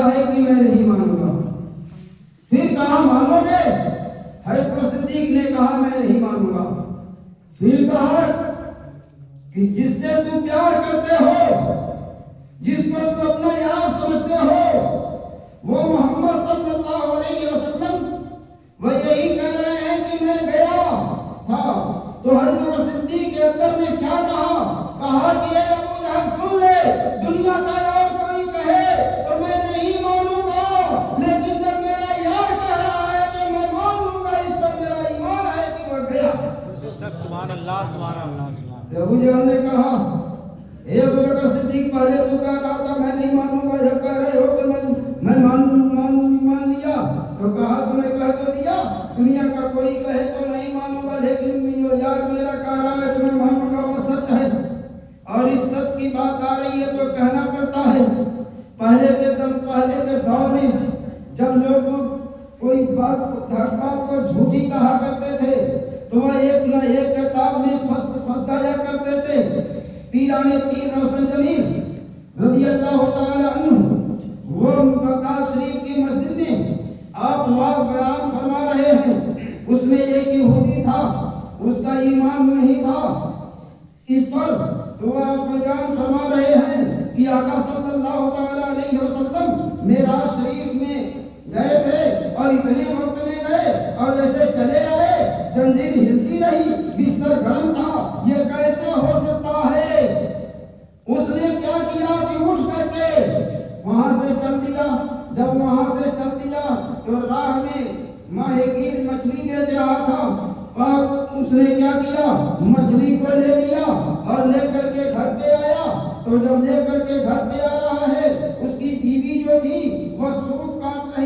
ہے کہ میں نہیں مانوں گا. پھر کہا مانو گے؟ حضرت صدیق نے کہا میں نہیں مانوں گا. پھر کہا کہ جس سے تم پیار کرتے ہو، جس کو تم اپنا یار سمجھتے ہو، وہ محمد صلی اللہ علیہ وسلم، وہ یہی کہہ رہے ہیں کہ میں گیا تھا. تو حضرت صدیق اکبر نے کیا کہا کہ اے ابو جہل سن لے، دنیا کا اور کوئی کہے تو میں نہیں مانوں گا، لیکن جب میرا یار کہہ رہا ہے تو میں مان لوں گا. اس پر میرا ایمان ہے کہ وہ گیا. سبحان اللہ سبحان اللہ سبحان. ابو جہل نے کہا اے ابو بکر صدیق، پہلے تو کہہ رہا تھا میں نہیں مانوں گا، جب کہہ رہے ہو کہ میں مان لیا تو کہا تمہیں کہہ تو دیا دنیا کا کوئی کہے تو نہیں مانوں گا، لیکن یار میرا کہہ رہا ہے تو میں مانوں گا. وہ سچ ہے اور اس سچ کی بات آ رہی ہے تو کہنا پڑتا ہے. پہلے کے دور میں جب لوگ کوئی بات کو جھوٹی کہا کرتے تھے تو وہ ایک نہ ایک کتاب میں پھنس جایا کرتے تھے. پیران پیر روشن جمیل رضی اللہ تعالی عنہ وہ مکہ شریف کی مسجد میں آپ واز بیان فرما رہے ہیں. اس میں ایک یہودی تھا، اس کا ایمان نہیں تھا. اس پر تو آپ بیان فرما رہے ہیں کہ آقا صلی اللہ تعالی علیہ وسلم معراج شریف میں گئے تھے اور اتنے وقت میں گئے اور جیسے چلے آئے زنجیر ہلتی رہی، بستر گرم تھا. یہ کیسے ہو سکتا ہے؟ اس نے کیا کیا کہ اٹھ کر کے وہاں سے چل دیا. جب وہاں سے چل دیا تو راہ میں ماہی گیر مچھلی بیچ رہا تھا اور اس نے کیا کیا، مچھلی کو لے لیا اور لے کر کے گھر پہ آیا. تو جب لے کر کے گھر پہ آ رہا ہے، اس کی بیوی جو تھی وہ سوت کاٹ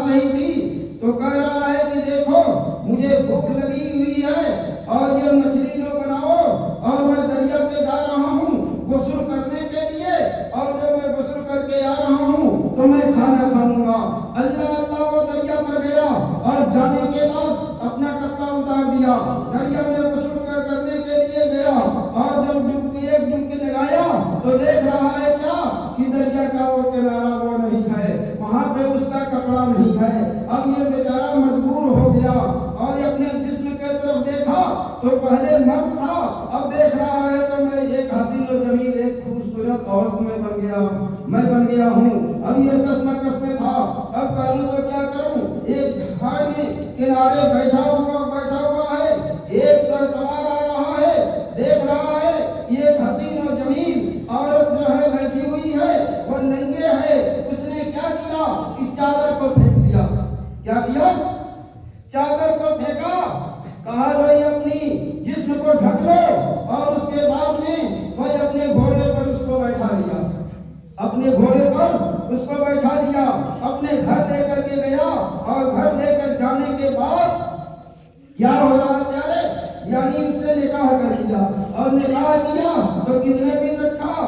رہی تھی تو کہہ رہا ہے کہ دیکھو مجھے بھوک لگی ہوئی ہے اور یہ مچھلی نہ بناؤ اور میں دریا پہ جا رہا ہوں غسل کرنے کے لیے، اور جب میں غسل کر کے آ رہا ہوں تو میں کھانا کھاؤں گا. اللہ وہ دریا پر گیا اور جانے کے بعد اپنا کپڑا اتار دیا، دریا میں غسل کرنے کے لیے گیا اور جب ایک ڈبکی لگایا تو دیکھ رہا ہے کیا کہ دریا کا وہ کنارہ وہ نہیں ہے، وہاں پہ اس کا کپڑا نہیں ہے. اب یہ بیچارہ مجبور ہو گیا اور اپنے جسم کی طرف دیکھا تو پہلے مرد تھا، اب دیکھ رہا ہے تو میں ایک حسین و جمیل ایک خوبصورت عورت میں بن گیا ہوں. اب یہ کس میں تھا، اب کروں تو کیا کروں. ایک جھاڑ میں کنارے بیٹھا ہوا ہے، ایک سر سوار آ رہا ہے، دیکھ رہا ہے ایک حسین و جمیل عورت جو ہے بیٹھی ہوئی ہے، وہ ننگے ہے. اس نے کیا کیا کہ چادر کو پھینک دیا. کیا کیا؟ چادر کو پھینکا. کہا بھائی اپنی جسم کو ڈھک لو، اور اس کے بعد میں وہ اپنے گھوڑے پر اس کو بیٹھا لیا، اپنے گھر لے کر کے گیا. اور گھر لے کر جانے کے بعد کیا ہو رہا ہے پیارے، یعنی اس سے نکاح کر دیا. اور نکاح کیا تو کتنے دن رکھا؟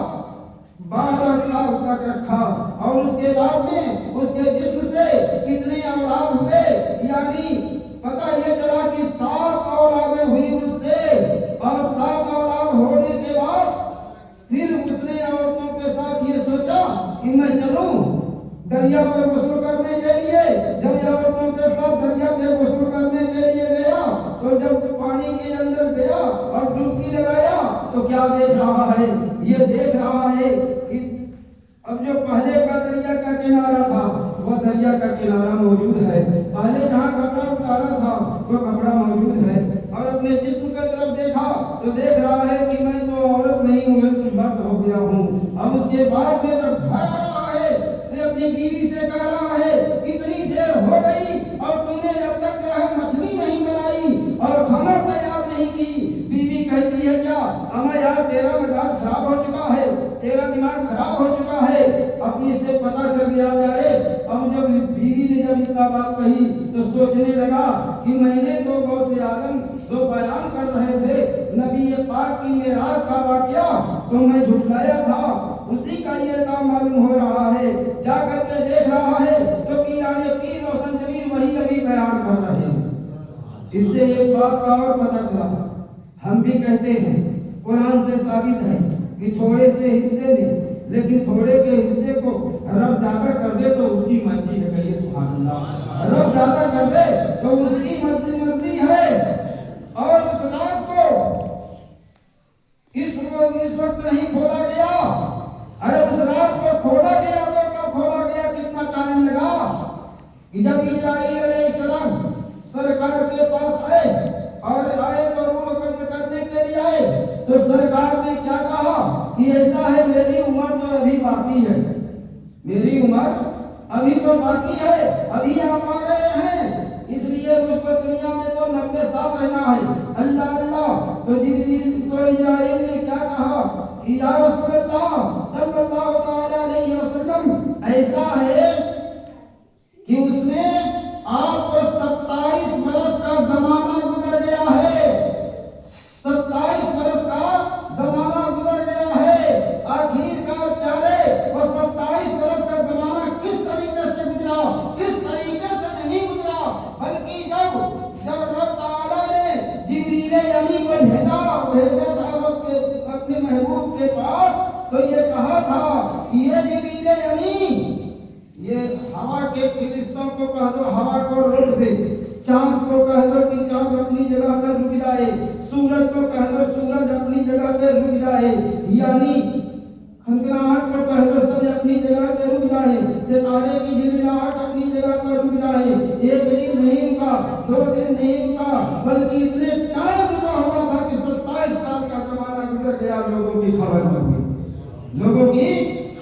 12 سال تک رکھا. اور اس کے بعد میں اس کے جسم سے کتنے اولاد ہوئے، یعنی پتہ یہ چلا کہ 7 اولادیں ہوئی اس سے. اور 7 اولاد ہونے کے بعد پھر اس نے عورتوں کے ساتھ یہ سوچا کہ میں چلوں دریا پر غسل کرنے کے لیے. جب یہ عورتوں کے ساتھ دریا پہ غسل کرنے کے لیے گیا تو جب پانی کے اندر گیا اور ڈبکی لگایا تو کیا دیکھ رہا ہے؟ یہ دیکھ رہا ہے کہ اب جو پہلے کا دریا کا کنارہ تھا وہ دریا کا کنارہ موجود ہے، پہلے جہاں کپڑا اتارا تھا وہ کپڑا موجود ہے. اور اپنے جسم کی طرف دیکھا تو دیکھ رہا ہے کہ میں تو عورت نہیں ہوں، میں تو مرد ہو گیا ہوں. اب اس کے بعد میں جب گھر آ رہا ہے تو اپنی بیوی سے کہہ رہا ہے اتنی دیر ہو گئی اور تم نے اب تک جو ہے مچھلی نہیں بنائی اور کھانا تیار نہیں کی. بیوی کہتی ہے کیا اما یار تیرا مزاج خراب ہو چکا ہے، تیرا دماغ خراب ہو چکا ہے. اب اس سے پتہ چل گیا یارے. اب جب بیوی نے جب اتنا بات کہی تو سوچنے لگا کہ میں نے تو غوث اعظم جو بیان کر رہے تھے نبی پاک کی معراج کا واقعہ تو میں جھٹلایا تھا، اسی کا یہ کام معلوم ہو رہا ہے. جا کر کے دیکھ رہا ہے تو پیران پیر روشن جمیل وہی ابھی بیان کر رہے ہیں. اس سے ایک بات کا اور پتہ چلا، ہم بھی کہتے ہیں قرآن سے ثابت ہے کہ تھوڑے سے حصے میں لیکن تھوڑے کے حصے کو رب زیادہ کر دے تو اس کی مرضی ہے. کہیے سبحان اللہ. رب زیادہ کر دے تو اس کی مرضی ہے. اور اس راز کو اس وقت نہیں کھولا گیا. ارے اس راز کو کھولا گیا تو کب کھولا گیا؟ کتنا ٹائم لگا کہ جب اسرائیل علیہ السلام سرکار کے پاس آئے اور آئے تو وہ قبض کرنے کے لیے آئے تو سرکار نے کیا کہا کہ ایسا ہے میری عمر تو ابھی باقی ہے. میری عمر ابھی تو باقی ہے. ابھی آپ آ گئے ہیں اس لیے مجھ کو دنیا میں تو 90 سال رہنا ہے. اللہ اللہ. تو اسرائیل نے کیا کہا کہ یا رسول اللہ صلی اللہ تعالی علیہ وسلم ایسا ہے کہ اس میں آپ کو 27 برس کا زمانہ گزر گیا ہے. 27 برس کا زمانہ گزر گیا ہے. آخر کار پیارے وہ 27 برس کا زمانہ کس طریقے سے گزرا؟ اس طریقے سے نہیں گزرا بلکہ جب رب تعالیٰ نے جبریل امین کو بھیجا تھا اپنے محبوب کے پاس تو یہ کہا تھا کہ یہ جبریل امین یہ ہوا کے فرشتوں کو کہہ دو ہوا کو روک دے. چاند کو کہہ دو کہ چاند اپنی جگہ پر رک جائے. سورج کو کہہ دو سورج اپنی جگہ پہ رک جائے. یعنی کھنکھناہٹ کو کہہ دو سب اپنی جگہ پہ رک جائے. ستارے کی جھلملاہٹ اپنی جگہ پر رک جائے. ایک دن نہیں رکا, 2 دن نہیں رکا, بلکہ اتنے ٹائم رکا ہوا تھا کہ 27 سال کا زمانہ گزر گیا. لوگوں کی خبر نہ ہوئی. لوگوں کی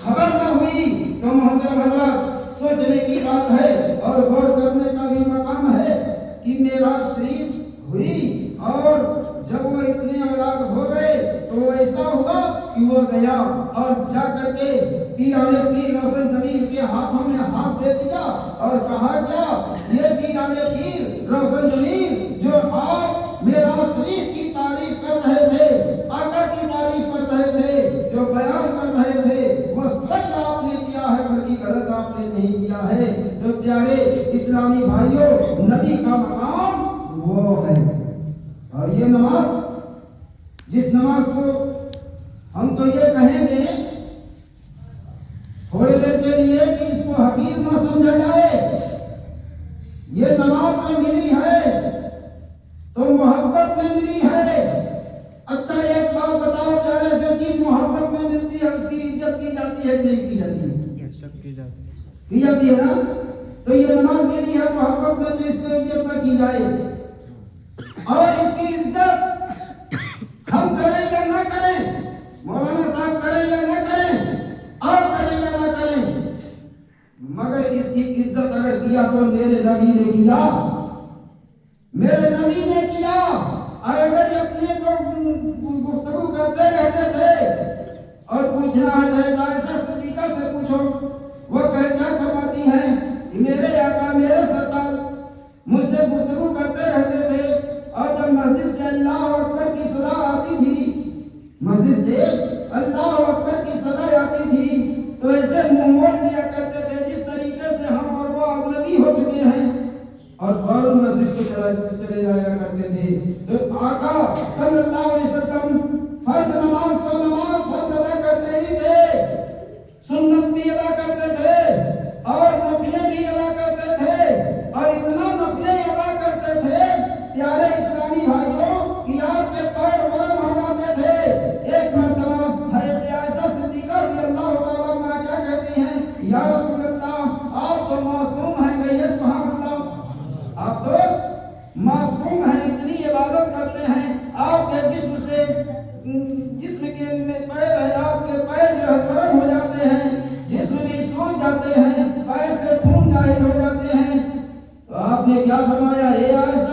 خبر نہ ہوئی. تو محترم حضرات سوچنے کی بات ہے اور غور کرنے کا بھی مقام ہے کہ معراج شریف ہوئی اور جب وہ اتنے اولاد ہو گئے تو ایسا ہوا کہ وہ گیا اور جا کر کے پیرانے پیر روشن ضمیر کے ہاتھوں میں ہاتھ دے دیا اور کہا کیا یہ پیرانے پیر روشن ضمیر جو آپ معراج شریف کی تعریف کر رہے تھے, آقا کی تعریف کر رہے تھے, جو بیان کر رہے تھے وہ سچ آپ نے کیا ہے بلکہ غلط آپ نے نہیں کیا ہے. تو پیارے اسلامی بھائیوں نبی کا مقام وہ ہے. اور یہ نماز جس نماز کو ہم تو یہ کہیں گے تھوڑے دیر کے لیے کہ اس کو حقیر نہ سمجھا جائے, یہ نماز میں ملی ہے تو محبت میں ملی ہے. اچھا ایک بات بتاؤ پیارے, جو چیز محبت میں ملتی ہے اس کی عزت کی جاتی ہے نہیں کی جاتی ہے؟ کی جاتی ہے نا. تو یہ نماز ملی ہے محبت میں تو اس کو عزت نہ کی جائے. اور اس کی عزت ہم کریں یا نہ کریں, مولانا صاحب کریں یا نہ کریں, آپ کریں یا نہ کریں, مگر اس کی عزت اگر کیا تو میرے نبی نے کیا, میرے نبی نے کیا. اگر اپنے کو گفتگو کرتے رہتے تھے اور پوچھنا ہے عائشہ صدیقہ سے پوچھو, وہ کیا فرماتی ہیں کہ میرے آقا میرے سرکار مجھ سے گفتگو کرتے رہتے تھے اور جب مسجد سے اللہ اکبر کی صدا آتی تھی, مسجد سے اللہ اکبر کی صدا آتی تھی تو ایسے منہ موڑ لیا کرتے تھے جس طریقے سے ہم اور وہ اجنبی ہو چکے ہیں اور فوراً مسجد کو چلے جایا کرتے تھے. تو آقا صلی اللہ علیہ وسلم فرض نماز تو نماز فرض ادا کرتے ہی تھے, سنت بھی ادا کرتے تھے اور نفلیں بھی ادا کرتے تھے, اور اتنا نفلیں ادا کرتے تھے پیارے اسلامی بھائیوں کہ آپ کے پیر ورم ہو جاتے تھے. ایک مرتبہ حضرت عائشہ صدیقہ رضی اللہ تعالیٰ عنہا کیا کہتی ہیں, یا رسول اللہ آپ تو معصوم ہیں. کہیے سبحان اللہ. آپ تو معصوم ہیں, اتنی عبادت کرتے ہیں, آپ کے جسم سے جسم کے میں پیر ہے, آپ کے پیر جو ہے گرم ہو جاتے ہیں, جسم بھی سوکھ جاتے ہیں, پیر سے خون ظاہر ہو جاتے ہیں. تو آپ نے کیا فرمایا, اے عائشہ